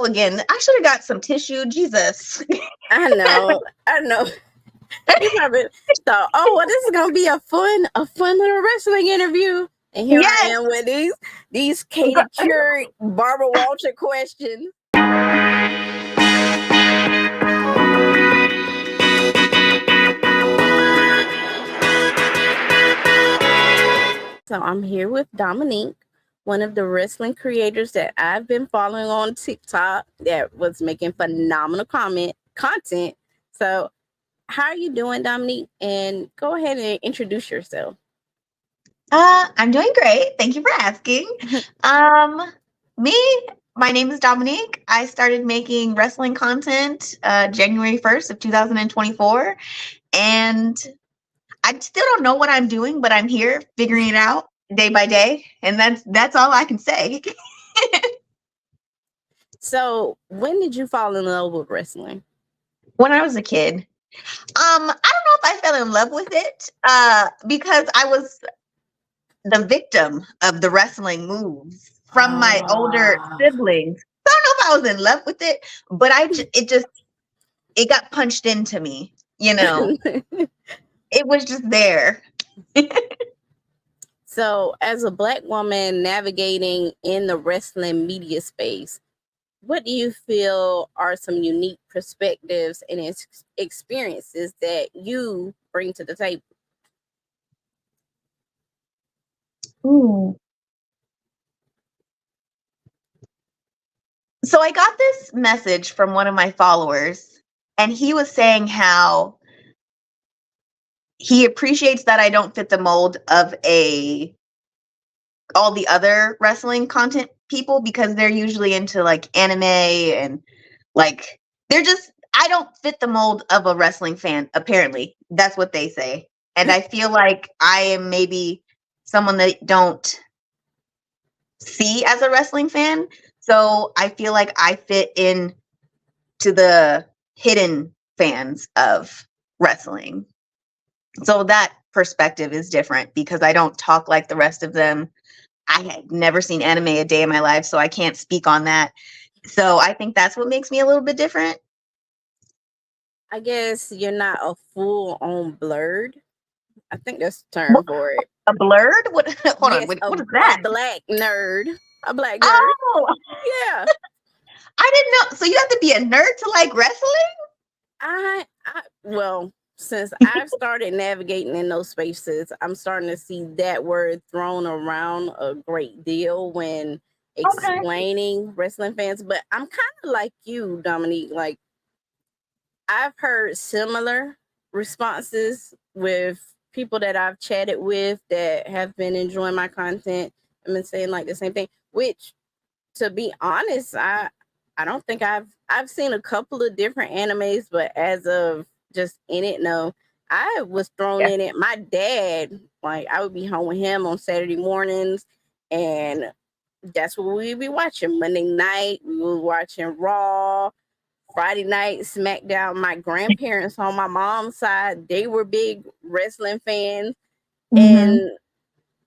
again. I should have got some tissue. Jesus. I know. You probably thought, oh, well, this is gonna be a fun little wrestling interview. And here I Yes. am with these Katie Couric, Barbara Walter questions. So I'm here with Dominique, one of the wrestling creators that I've been following on TikTok that was making phenomenal content. So how are you doing, Dominique? And go ahead and introduce yourself. I'm doing great. Thank you for asking. My name is Dominique. I started making wrestling content January 1st of 2024. And I still don't know what I'm doing, but I'm here figuring it out day by day. And that's all I can say. So when did you fall in love with wrestling? When I was a kid. I don't know if I fell in love with it because I was the victim of the wrestling moves from my older siblings. So I don't know if I was in love with it, but it got punched into me, It was just there. So as a Black woman navigating in the wrestling media space, what do you feel are some unique perspectives and experiences that you bring to the table? Ooh. So I got this message from one of my followers, and he was saying how he appreciates that I don't fit the mold of all the other wrestling content people because they're usually into like anime and like I don't fit the mold of a wrestling fan, apparently. That's what they say. And I feel like I am maybe someone that don't see as a wrestling fan. So I feel like I fit in to the hidden fans of wrestling. So that perspective is different because I don't talk like the rest of them. I had never seen anime a day in my life, so I can't speak on that. So I think that's what makes me a little bit different. I guess you're not a full-on blurred. I think that's the term for it. A blurred? What? Hold on. What is that? A black nerd. A black nerd. Oh, yeah. I didn't know. So you have to be a nerd to like wrestling? Well, since I've started navigating in those spaces, I'm starting to see that word thrown around a great deal when explaining wrestling fans. But I'm kind of like you, Dominique. Like, I've heard similar responses with people that I've chatted with that have been enjoying my content. I've been saying like the same thing, which, to be honest, I don't think I've seen a couple of different animes, but as of just in it, no. I was thrown in it. My dad, like, I would be home with him on Saturday mornings, and that's what we'd be watching. Monday night, we were watching Raw. Friday night, SmackDown. My grandparents on my mom's side, they were big wrestling fans. Mm-hmm. And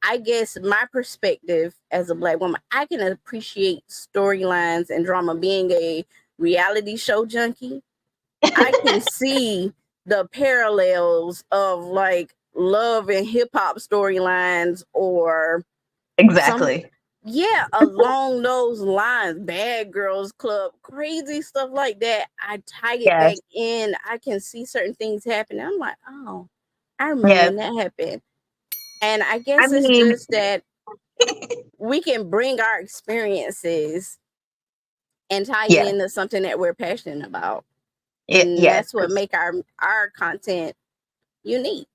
I guess my perspective as a Black woman, I can appreciate storylines and drama. Being a reality show junkie, I can see the parallels of like love and hip hop storylines or exactly. Along those lines, Bad Girls Club, crazy stuff like that. I tie it back in. I can see certain things happen. I'm like, oh, I remember when that happened. And I guess it's just that we can bring our experiences and tie it into something that we're passionate about. And that's what make our content unique.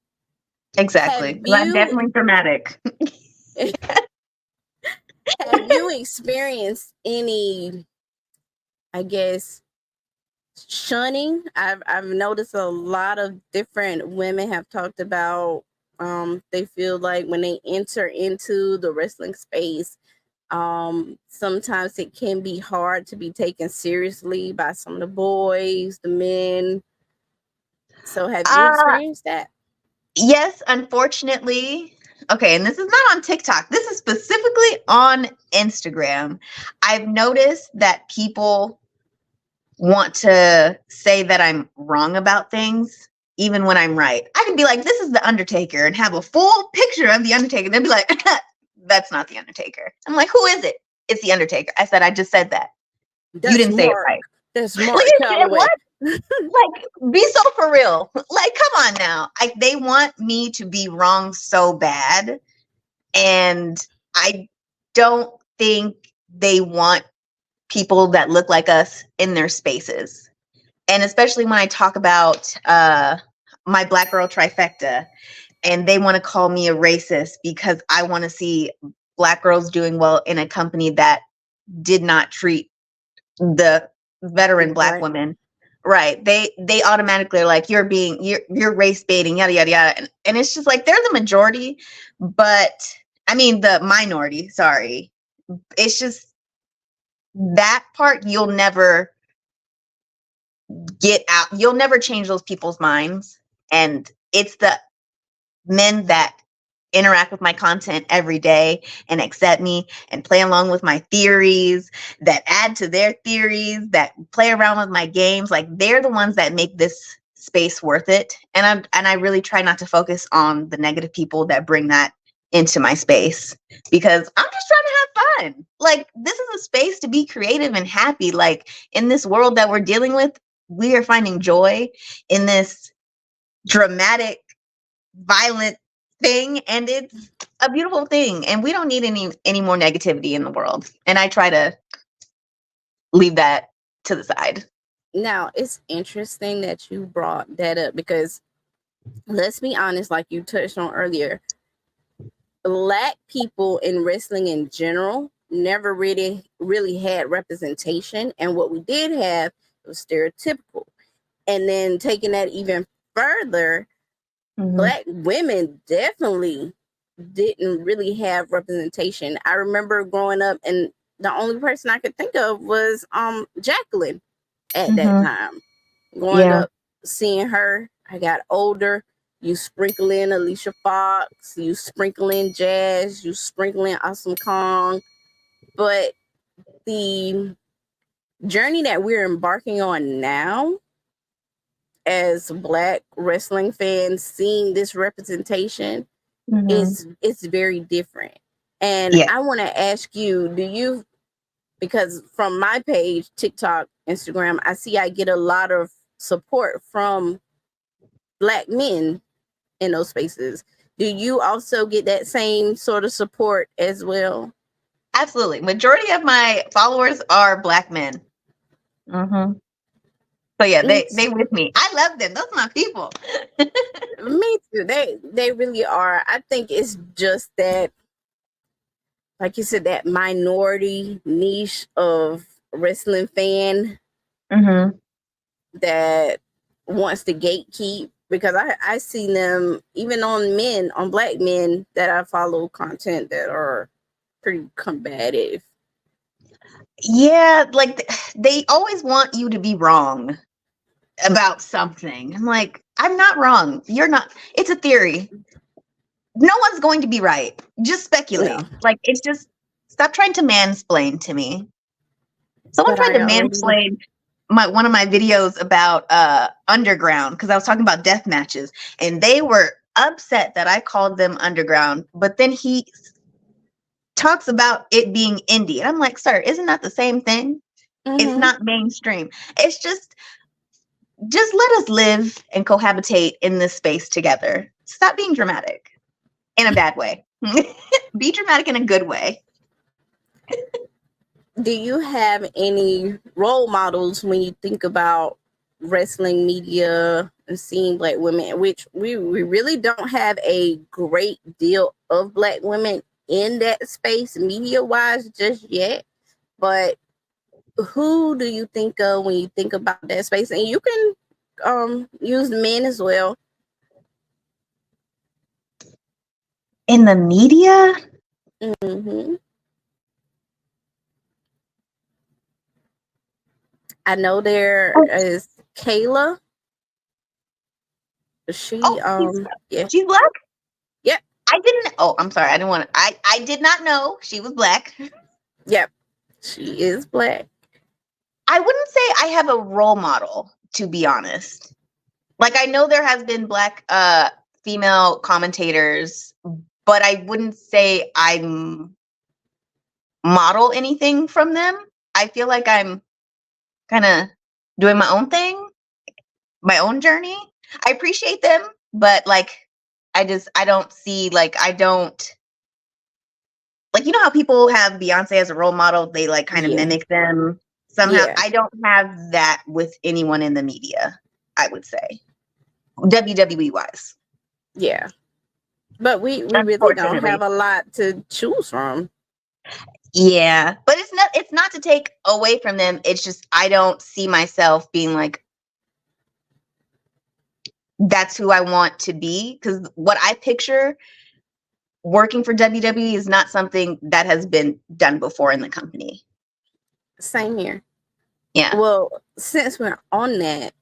Exactly. I'm definitely dramatic. Have you experienced any, I guess, shunning? I've noticed a lot of different women have talked about they feel like when they enter into the wrestling space, sometimes it can be hard to be taken seriously by some of the boys, the men. So have you experienced that? Yes, unfortunately. Okay, and this is not on TikTok. This is specifically on Instagram. I've noticed that people want to say that I'm wrong about things, even when I'm right. I can be like, this is the Undertaker, and have a full picture of the Undertaker. They'll be like, that's not the Undertaker. I'm like, who is it? It's the Undertaker. I said, I just said that. You didn't say it right. That's Like, Mark Calloway. what? Like, be so for real. Like, come on now. They want me to be wrong so bad. And I don't think they want people that look like us in their spaces. And especially when I talk about my Black girl trifecta, and they want to call me a racist because I want to see Black girls doing well in a company that did not treat the veteran Black women right. They automatically are like, you're race baiting, yada yada yada. And it's just like, they're the majority, but I mean the minority, sorry. It's just that part you'll never get out. You'll never change those people's minds. And it's the men that interact with my content every day and accept me and play along with my theories, that add to their theories, that play around with my games. Like, they're the ones that make this space worth it. And I really try not to focus on the negative people that bring that into my space, because I'm just trying to have fun. Like, this is a space to be creative and happy. Like, in this world that we're dealing with, we are finding joy in this dramatic, violent thing, and it's a beautiful thing, and we don't need any more negativity in the world. And I try to leave that to the side. Now, it's interesting that you brought that up, because let's be honest, like you touched on earlier, Black people in wrestling in general never really had representation, and what we did have was stereotypical. And then taking that even further, Black women definitely didn't really have representation. I remember growing up, and the only person I could think of was Jacqueline at that time. Growing up, seeing her, I got older. You sprinkle in Alicia Fox, you sprinkle in Jazz, you sprinkle in Awesome Kong. But the journey that we're embarking on now as Black wrestling fans, seeing this representation, it's very different. And I want to ask you, because from my page, TikTok, Instagram, I get a lot of support from Black men in those spaces. Do you also get that same sort of support as well? Absolutely. Majority of my followers are Black men. So yeah, they with me. I love them. Those are my people. Me too. They really are. I think it's just that, like you said, that minority niche of wrestling fan that wants to gatekeep, because I see them even on Black men that I follow content that are pretty combative. Yeah, like they always want you to be wrong about something. I'm like, I'm not wrong. You're not. It's a theory. No one's going to be right. Just speculate. No. Like, it's just, stop trying to mansplain to me. Someone tried to mansplain one of my videos about underground, because I was talking about death matches, and they were upset that I called them underground. But then he talks about it being indie. And I'm like, sir, isn't that the same thing? It's not mainstream. It's just let us live and cohabitate in this space together. Stop being dramatic in a bad way. Be dramatic in a good way. Do you have any role models when you think about wrestling media and seeing Black women, which we really don't have a great deal of Black women in that space media wise just yet? But who do you think of when you think about that space? And you can use men as well. In the media? I know there is Kayla. She she's Black? Yep. I'm sorry. I did not know she was Black. Yep. She is Black. I wouldn't say I have a role model, to be honest. Like, I know there has been Black female commentators, but I wouldn't say I model anything from them. I feel like I'm kind of doing my own thing, my own journey. I appreciate them, but like, I don't see, like, I don't, like, you know how people have Beyonce as a role model, they like kind of Yeah. mimic them somehow. Yeah. I don't have that with anyone in the media, I would say, WWE wise. Yeah. But we really don't Unfortunately. have a lot to choose from. Yeah, but it's not to take away from them. It's just I don't see myself being like, that's who I want to be, because what I picture working for WWE is not something that has been done before in the company. Same here. Yeah. Well, since we're on that,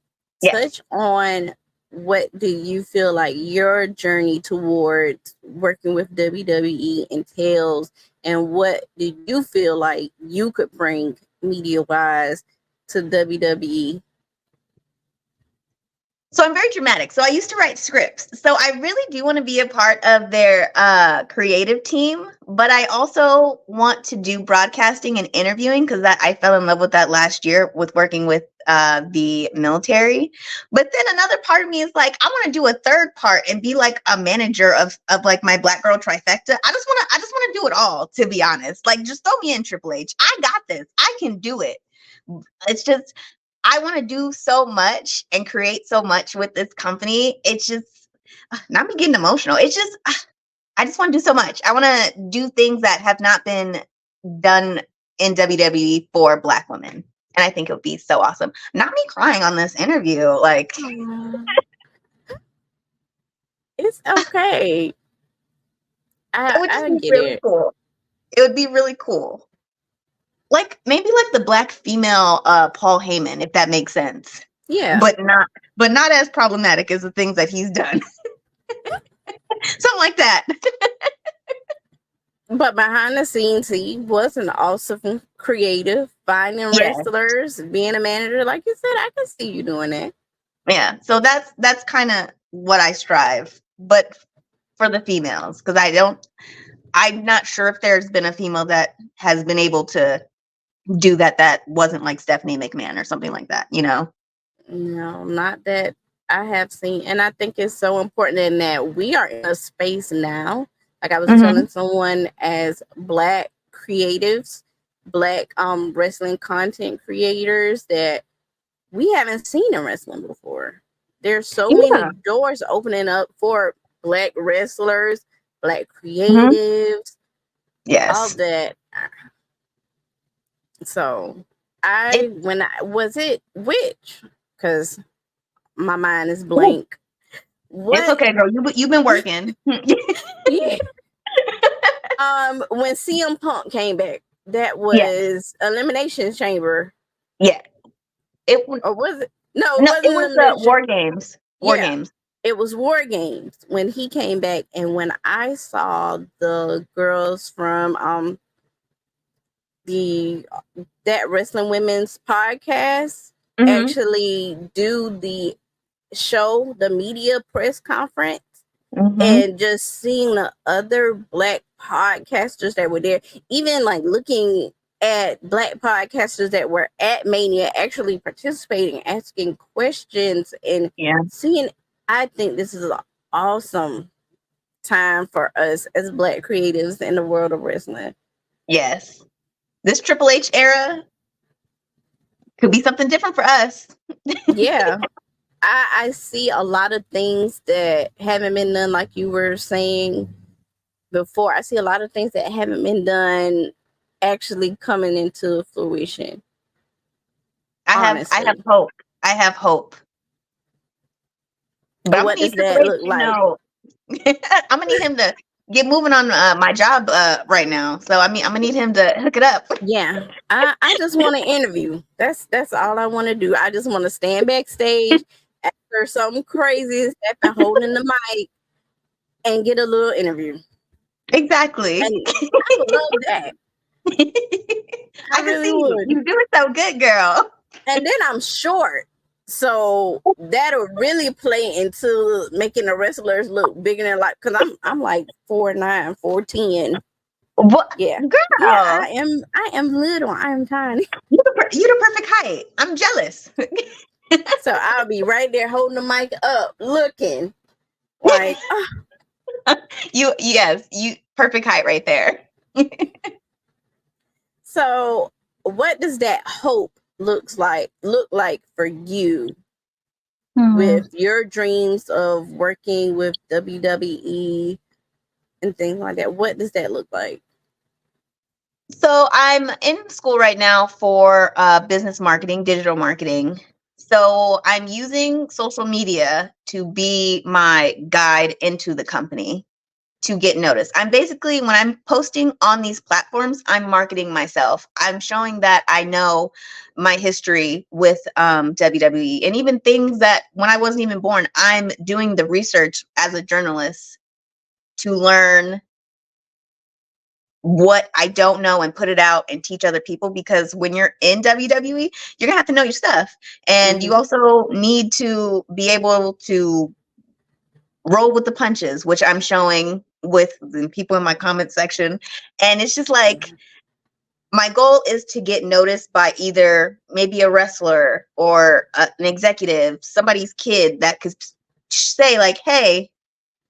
touch on what do you feel like your journey towards working with WWE entails, and what do you feel like you could bring media-wise to WWE? So I'm very dramatic. So I used to write scripts. So I really do want to be a part of their creative team, but I also want to do broadcasting and interviewing, because I fell in love with that last year with working with the military. But then another part of me is like, I want to do a third part and be like a manager of like my Black girl trifecta. I just want to do it all, to be honest. Like, just throw me in, Triple H. I got this. I can do it. It's just, I want to do so much and create so much with this company. It's just, not me getting emotional. It's just, I just want to do so much. I want to do things that have not been done in WWE for Black women. And I think it would be so awesome. Not me crying on this interview. Like, it's okay. it would just I be get really it. cool. It would be really cool. Like, maybe like the Black female Paul Heyman, if that makes sense. Yeah. But not as problematic as the things that he's done. Something like that. But behind the scenes, he was an awesome creative, finding wrestlers, being a manager. Like you said, I can see you doing that. Yeah. So that's kind of what I strive, but for the females, because I'm not sure if there's been a female that has been able to do that wasn't like Stephanie McMahon or something like that, you know? No, not that I have seen. And I think it's so important in that we are in a space now. Like I was telling someone, as Black creatives, Black wrestling content creators, that we haven't seen in wrestling before. There's so many doors opening up for Black wrestlers, Black creatives, all that. So was it which? Because my mind is blank. It's okay, girl. You've been working. Yeah. When CM Punk came back, that was Elimination Chamber. Yeah. Or was it? No, it was War Games. War Games. It was War Games when he came back, and when I saw the girls from that Wrestling Women's podcast actually do the show, the media press conference, and just seeing the other Black podcasters that were there, even like looking at Black podcasters that were at Mania actually participating, asking questions, and seeing, I think this is an awesome time for us as Black creatives in the world of wrestling. Yes. This Triple H era could be something different for us. Yeah. I see a lot of things that haven't been done, like you were saying before. I see a lot of things that haven't been done actually coming into fruition. I have hope. I have hope. But what does that look like? I'm gonna need him to get moving on my job right now. So I'm gonna need him to hook it up. Yeah, I just want to interview. That's all I want to do. I just want to stand backstage after something crazy is happening, holding the mic, and get a little interview. Exactly. And I would love that. I really would. You do it so good, girl. And then I'm short. So that'll really play into making the wrestlers look bigger than life. Cause I'm like 4'9", 4'10". What, Yeah. girl? Yeah, I am little. I am tiny. You the perfect height. I'm jealous. So I'll be right there holding the mic up, looking like, You perfect height right there. So what does that hope look like for you with your dreams of working with WWE and things like that? What does that look like? So I'm in school right now for business marketing, digital marketing. So I'm using social media to be my guide into the company to get noticed. I'm basically, when I'm posting on these platforms, I'm marketing myself. I'm showing that I know my history with WWE, and even things that when I wasn't even born, I'm doing the research as a journalist to learn what I don't know and put it out and teach other people, because when you're in WWE, you're gonna have to know your stuff. And you also need to be able to roll with the punches, which I'm showing with the people in my comment section. And it's just like, my goal is to get noticed by either maybe a wrestler or an executive, somebody's kid that could say like, hey,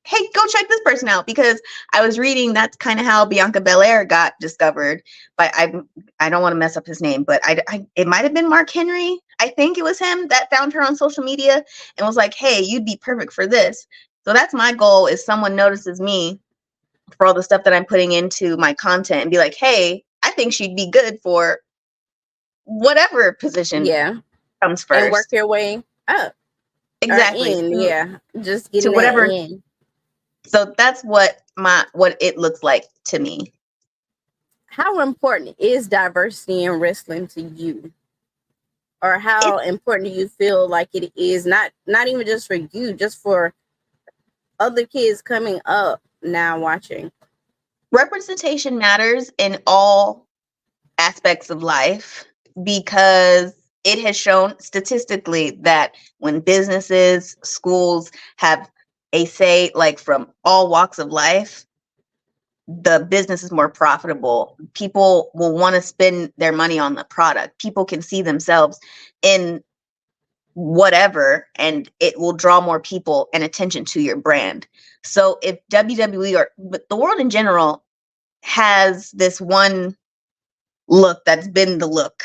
go check this person out. Because I was reading, that's kind of how Bianca Belair got discovered. But I don't want to mess up his name, but it might have been Mark Henry. I think it was him that found her on social media and was like, hey, you'd be perfect for this. So that's my goal, is someone notices me for all the stuff that I'm putting into my content and be like, hey, I think she'd be good for whatever position comes first. And work your way up. Exactly. Just to getting whatever that in. So that's what it looks like to me. How important is diversity in wrestling to you? Or how important do you feel like it is, not even just for you, just for other kids coming up now watching? Representation matters in all aspects of life, because it has shown statistically that when businesses, schools have a say, like from all walks of life, the business is more profitable. People will want to spend their money on the product. People can see themselves in whatever, and it will draw more people and attention to your brand. So if WWE, but the world in general, has this one look that's been the look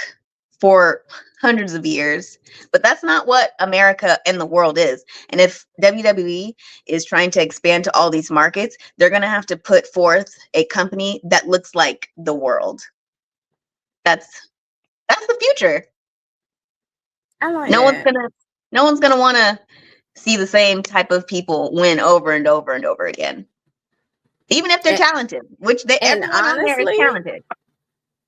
for hundreds of years, but that's not what America and the world is. And if WWE is trying to expand to all these markets, they're going to have to put forth a company that looks like the world. That's the future. I like no that. No one's gonna want to see the same type of people win over and over and over again, even if they're talented, which everyone on there is talented.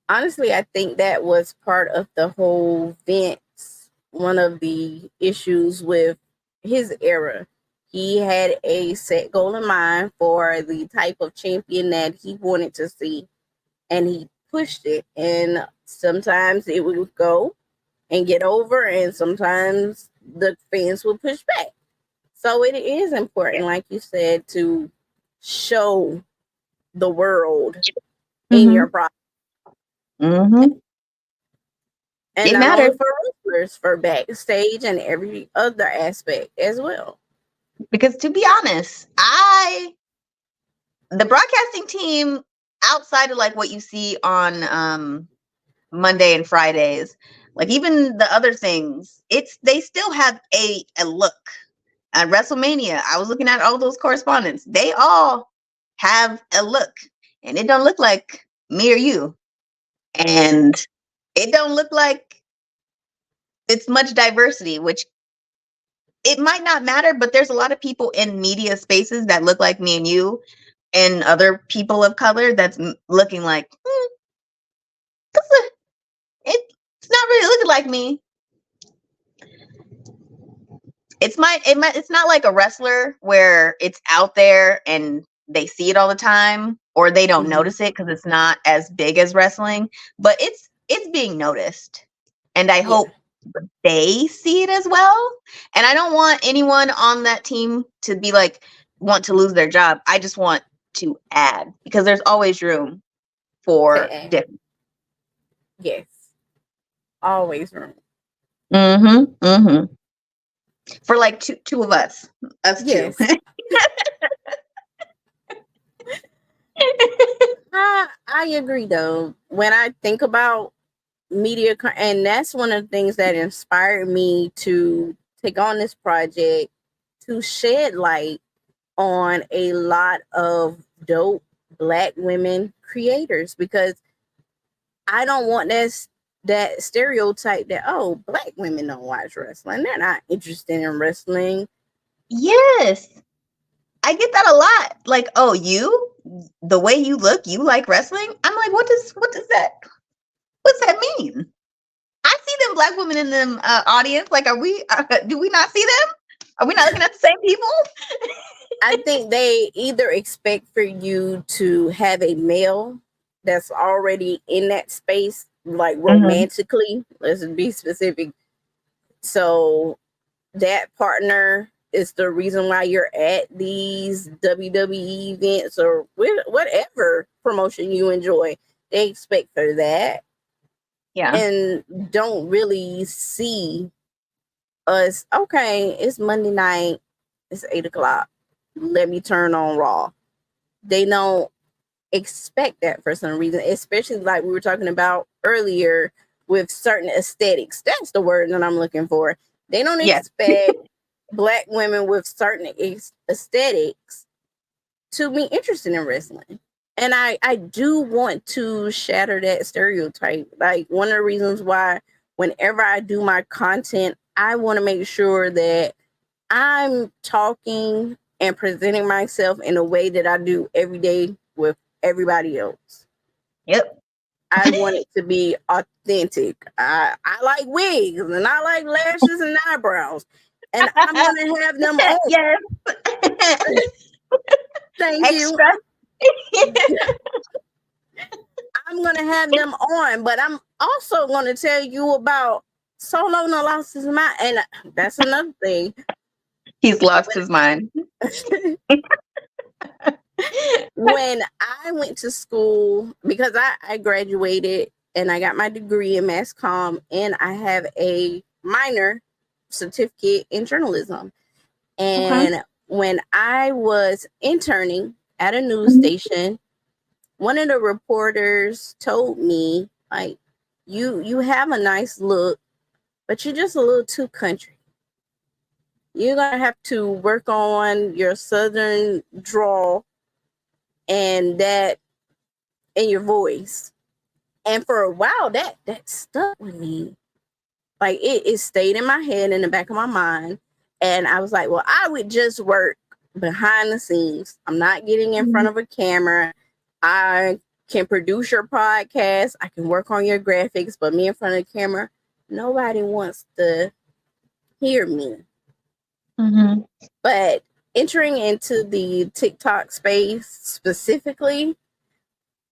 Honestly, I think that was part of the whole Vince, one of the issues with his era. He had a set goal in mind for the type of champion that he wanted to see, and he pushed it. And sometimes it would go and get over, and sometimes the fans will push back. So it is important, like you said, to show the world in your product. And it not matters. only for wrestlers, for backstage and every other aspect as well. Because to be honest, the broadcasting team, outside of like what you see on Monday and Fridays, like even the other things, they still have a look. At WrestleMania, I was looking at all those correspondents. They all have a look, and it don't look like me or you, and it don't look like it's much diversity, which it might not matter, but there's a lot of people in media spaces that look like me and you, and other people of color that's looking like, it's not really looking like me. It's not like a wrestler where it's out there and they see it all the time, or they don't notice it because it's not as big as wrestling, but it's being noticed. And I hope they see it as well. And I don't want anyone on that team to be like, want to lose their job. I just want to add, because there's always room for different. Yes. Always room. For like two of us. Us yes. two. I agree though. When I think about media, and that's one of the things that inspired me to take on this project, to shed light on a lot of dope Black women creators, because I don't want that stereotype that, oh, Black women don't watch wrestling, they're not interested in wrestling. Yes, I get that a lot. Like, oh, the way you look, you like wrestling? I'm like, what's that mean? I see them Black women in them audience. Like, do we not see them? Are we not looking at the same people? I think they either expect for you to have a male that's already in that space, like romantically, let's be specific. So that partner is the reason why you're at these WWE events or whatever promotion you enjoy. They expect for that. Yeah. And don't really see us, okay, it's Monday night, it's 8:00. Let me turn on Raw. They don't expect that for some reason, especially like we were talking about earlier with certain aesthetics. That's the word that I'm looking for. They don't expect Black women with certain aesthetics to be interested in wrestling. And I do want to shatter that stereotype. Like, one of the reasons why whenever I do my content, I want to make sure that I'm talking and presenting myself in a way that I do every day with everybody else. Yep. I want it to be authentic. I like wigs and I like lashes and eyebrows. And I'm going to have them on. Yes. Thank you. I'm going to have them on, but I'm also going to tell you about Solo No lost his mind. And that's another thing. He's lost his mind. When I went to school, because I graduated and I got my degree in mass comm, and I have a minor certificate in journalism. And when I was interning at a news station, one of the reporters told me, like, you have a nice look, but you're just a little too country. You're gonna have to work on your southern drawl and that in your voice. And for a while that stuck with me. Like, it stayed in my head, in the back of my mind. And I was like, well, I would just work behind the scenes. I'm not getting in front of a camera. I can produce your podcast. I can work on your graphics, but me in front of the camera, nobody wants to hear me. But entering into the TikTok space specifically,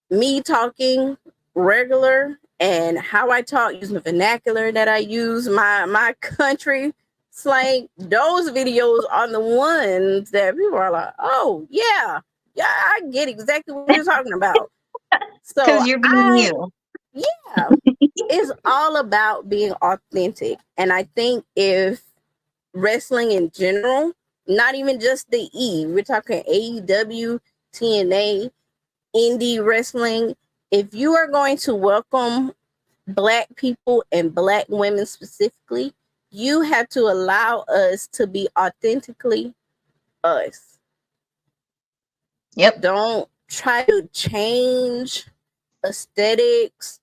me talking regular and how I talk, using the vernacular that I use, my country slang, those videos are the ones that people are like, oh yeah, I get exactly what you're talking about. So because you're being you. Yeah, it's all about being authentic. And I think if wrestling in general, not even just the E, we're talking AEW, TNA, indie wrestling, if you are going to welcome Black people and Black women specifically, you have to allow us to be authentically us. Yep. Don't try to change aesthetics,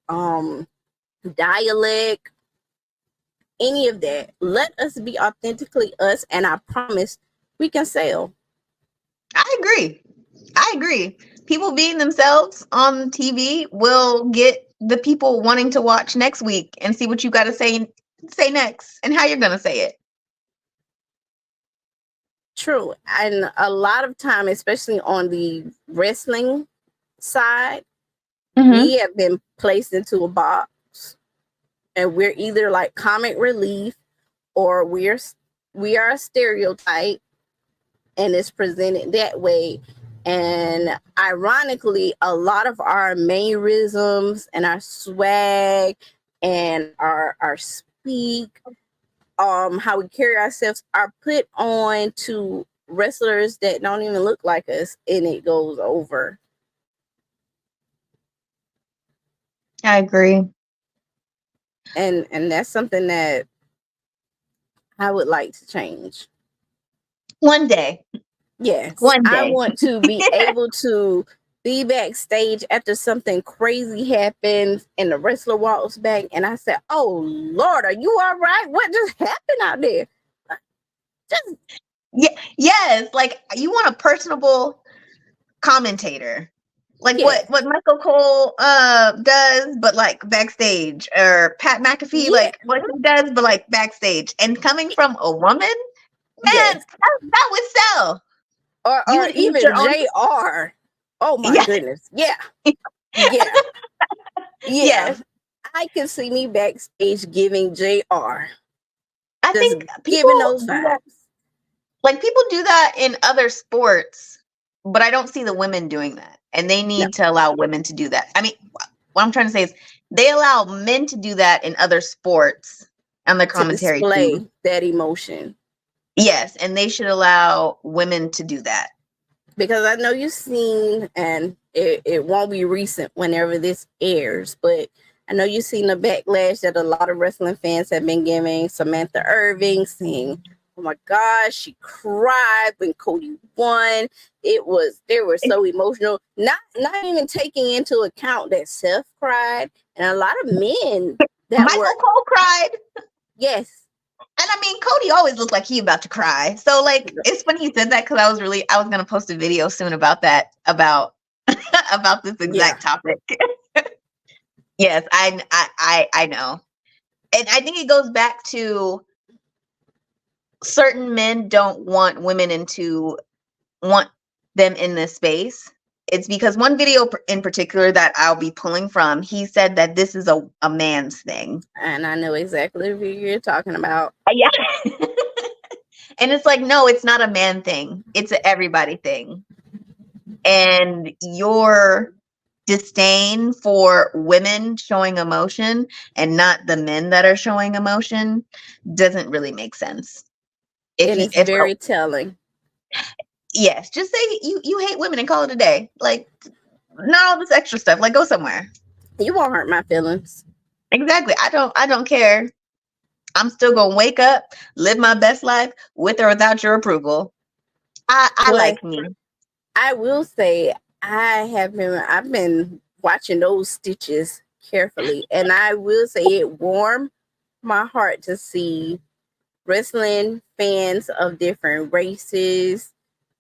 dialect, any of that. Let us be authentically us, and I promise we can sell. I agree. People being themselves on TV will get the people wanting to watch next week and see what you got to say next and how you're going to say it. True. And a lot of time, especially on the wrestling side, we have been placed into a box. and we're either like comic relief, or we are a stereotype, and it's presented that way. And ironically, a lot of our mannerisms and our swag and our speak, how we carry ourselves, are put on to wrestlers that don't even look like us, and it goes over. I agree. And that's something that I would like to change. One day. Yes, One I day. want to be able to be backstage after something crazy happens and the wrestler walks back and I said, "Oh Lord, are you all right? What just happened out there?" Just Yes, like you want a personable commentator. Like yeah, what Michael Cole does, but like backstage, or Pat McAfee, yeah, like what he does, but like backstage. And coming from a woman, man, yes, that would sell. You or would need your even own. Jr. Oh my Yeah, goodness, yeah, yeah, yeah. yes. I can see me backstage giving Jr. I just think giving people those do that. vibes. Like people do that in other sports, but I don't see the women doing that. And they No, need to allow women to do that. I mean, what I'm trying to say is they allow men to do that in other sports on the to commentary display too. that emotion. Yes, and they should allow women to do that. Because I know you've seen, and it won't be recent whenever this airs, but I know you've seen the backlash that a lot of wrestling fans have been giving Samantha Irving, saying, "Oh my gosh, she cried when Cody won. They were so emotional." Not even taking into account that Seth cried, and a lot of men that were, Michael Cole cried. yes, And I mean, Cody always looked like he about to cry. So like, it's funny you said that because I was gonna post a video soon about that, about about this yeah, exact topic. Yes, I know, and I think it goes back to certain men don't want women into want them in this space. It's because one video in particular that I'll be pulling from, he said that this is a man's thing. and I know exactly who you're talking about. Yeah. And it's like, no, it's not a man thing. It's an everybody thing. And your disdain for women showing emotion and not the men that are showing emotion doesn't really make sense. And it's If very telling. yes, just say you hate women and call it a day. Like, not all this extra stuff. Like, go somewhere. You won't hurt my feelings. Exactly. I don't care. I'm still gonna wake up, live my best life with or without your approval. I But like me. I will say I've been watching those stitches carefully, and I will say it warmed my heart to see wrestling fans of different races,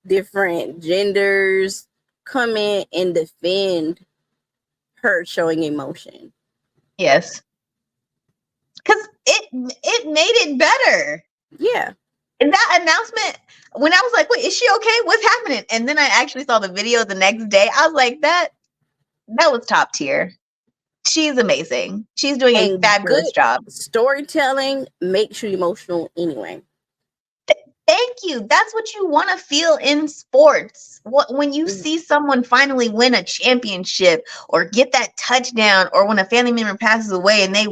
different genders come in and defend her showing emotion. Yes. Cause it made it better. Yeah. And that announcement, when I was like, wait, is she okay? What's happening? And then I actually saw the video the next day. I was like, that was top tier. She's amazing. She's doing a And good fabulous job. storytelling makes you emotional anyway. Thank you. That's what you want to feel in sports. When you see someone finally win a championship or get that touchdown, or when a family member passes away and they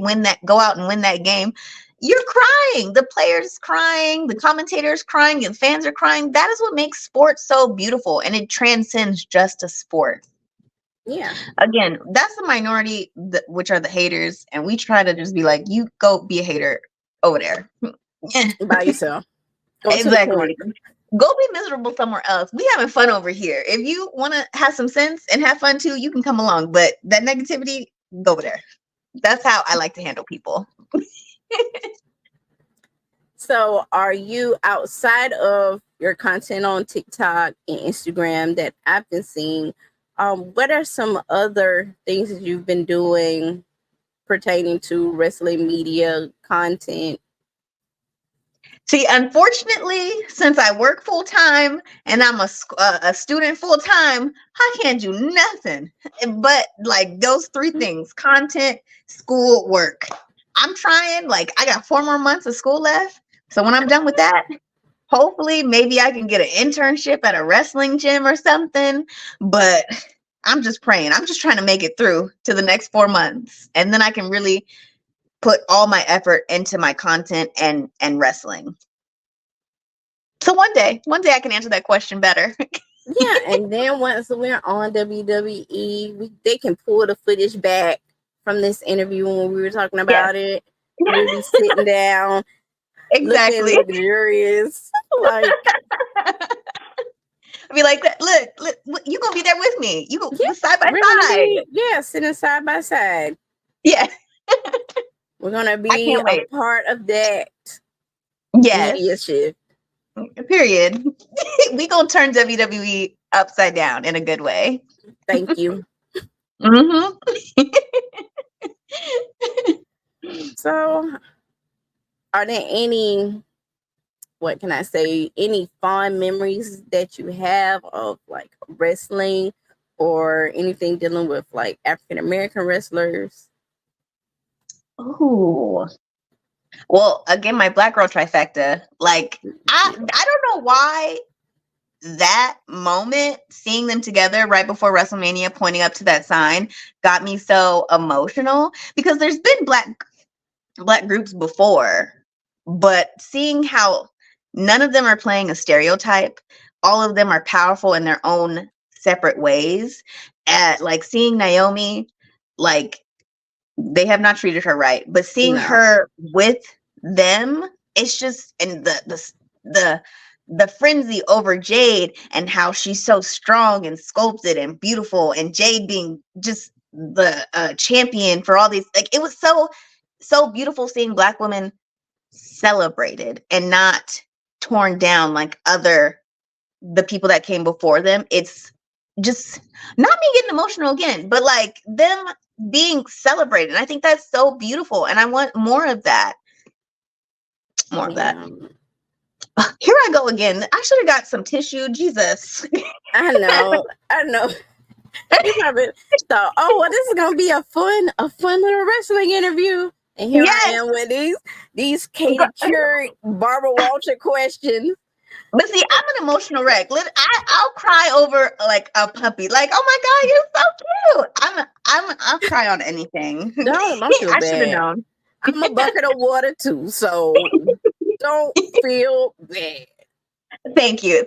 go out and win that game, you're crying. The players crying, the commentators crying, and fans are crying. That is what makes sports so beautiful, and it transcends just a sport. Yeah. Again, that's the minority, which are the haters, and we try to just be like, you go be a hater over there. By yourself. Go to the Exactly. corner. Go be miserable somewhere else. We having fun over here. If you want to have some sense and have fun too, you can come along. But that negativity, go over there. That's how I like to handle people. So, are you, outside of your content on TikTok and Instagram that I've been seeing, what are some other things that you've been doing pertaining to wrestling media content? See, unfortunately, since I work full time and I'm a student full time, I can't do nothing but like those three things: content, school, work. I'm trying. Like, I got 4 more months of school left. So when I'm done with that, hopefully maybe I can get an internship at a wrestling gym or something. But I'm just praying. I'm just trying to make it through to the next 4 months. And then I can really put all my effort into my content and wrestling. So one day I can answer that question better. Yeah, and then once we're on WWE, they can pull the footage back from this interview when we were talking Yes. about it. We'll be sitting down, looking Exactly. luxurious. Like, I'll be like, look, you gonna be there with me. You go yeah, side by we're gonna side. be sitting side by side. Yeah. We're gonna I be can't a wait. part of that media Yes. shift. Period. We gonna turn WWE upside down in a good way. Thank you. Mm-hmm. So, are there any, what can I say, any fond memories that you have of like wrestling or anything dealing with like African American wrestlers? Ooh. Well, again, my black girl trifecta. Like, I don't know why that moment, seeing them together right before WrestleMania, pointing up to that sign, got me so emotional, because there's been black groups before, but seeing how none of them are playing a stereotype, all of them are powerful in their own separate ways. Like seeing Naomi, like, they have not treated her right, but seeing No. her with them, it's just, and the frenzy over Jade and how she's so strong and sculpted and beautiful, and Jade being just the champion for all these, like, it was so beautiful seeing black women celebrated and not torn down like the people that came before them. It's just, not me getting emotional again, but like them being celebrated. I think that's so beautiful, and I want more of that. More of that. Here I go again. I should have got some tissue. Jesus. I know. You probably thought, oh, well, this is gonna be a fun little wrestling interview. And here I Yes. am with these Katie Barbara Walter questions. But see, I'm an emotional wreck. I'll cry over like a puppy. Like, oh my God, you're so cute. I'll cry on anything. Don't feel I should have bad. known. I'm a bucket of water too, so don't feel bad. Thank you.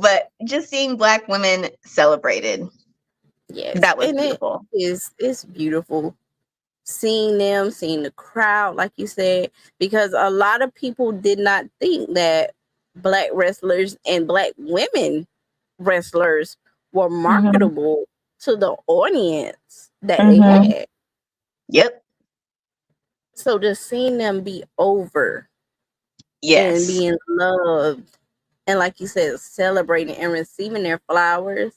But just seeing black women celebrated, Yes, that was and beautiful. it's beautiful seeing them, seeing the crowd, like you said, because a lot of people did not think that black wrestlers and black women wrestlers were marketable to the audience that they had. Yep. So just seeing them be over Yes. and being loved, and like you said, celebrating and receiving their flowers.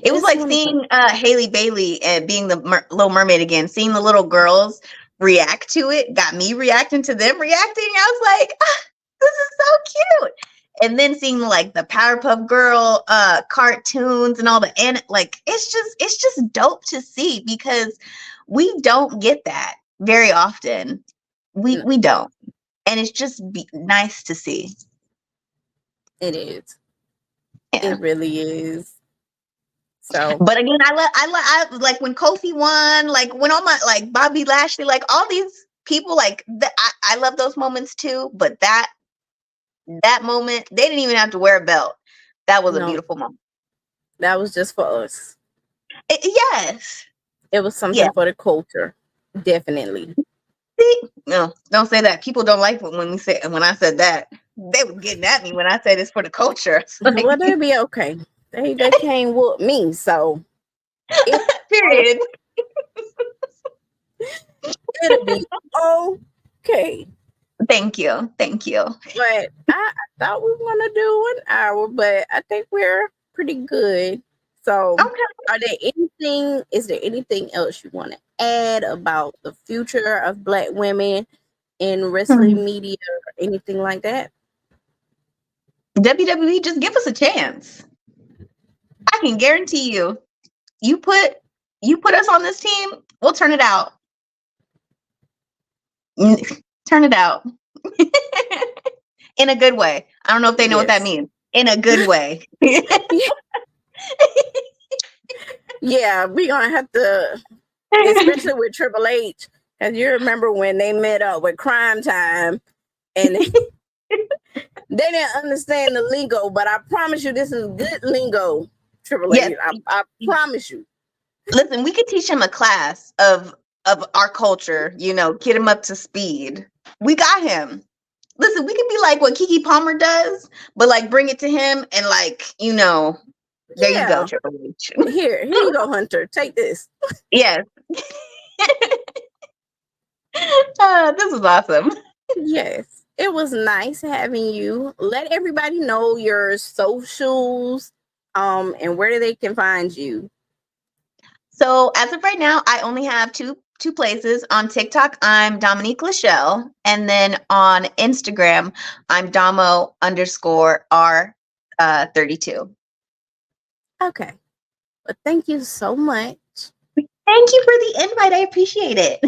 It was like seeing Haley Bailey and being the Little Mermaid again, seeing the little girls react to it, got me reacting to them reacting. I was like, this is so cute. And then seeing like the Powerpuff Girl cartoons and all the, and like, it's just dope to see, because we don't get that very often. We don't. And it's just nice to see. It is. Yeah. It really is. So, but again, I like when Kofi won, like when all my, like Bobby Lashley, like all these people, like I love those moments too. But that moment, they didn't even have to wear a belt. That was a beautiful moment. That was just for us. Yes, it was something for the culture, definitely. See? No, don't say that. People don't like when I said that. They were getting at me when I said it's for the culture. Like, well, they'll be okay. They can't whoop me, so period. It'll be okay. Thank you. But I thought we were gonna do an hour, but I think we're pretty good. So, is there anything else you want to add about the future of Black women in wrestling media or anything like that? WWE, just give us a chance. I can guarantee you put us on this team, we'll turn it out. Turn it out. In a good way. I don't know if they know what that Yes. means. In a good way. Yeah, we're gonna have to, especially with Triple H, because you remember when they met up with Crime Time and they didn't understand the lingo, but I promise you this is good lingo, Triple H. Yes. I promise you. Listen, we could teach him a class of our culture, get him up to speed. We got him. Listen, we could be like what Keke Palmer does, but like bring it to him and there you go, Triple H. Here you go, Hunter. Take this. Yes. This was awesome. Yes, it was nice having you. Let everybody know your socials, and where they can find you. So as of right now, I only have two places. On TikTok, I'm Dominique Michel'le, and then on Instagram, I'm Damo_R32. Okay, well, thank you so much. Thank you for the invite. I appreciate it.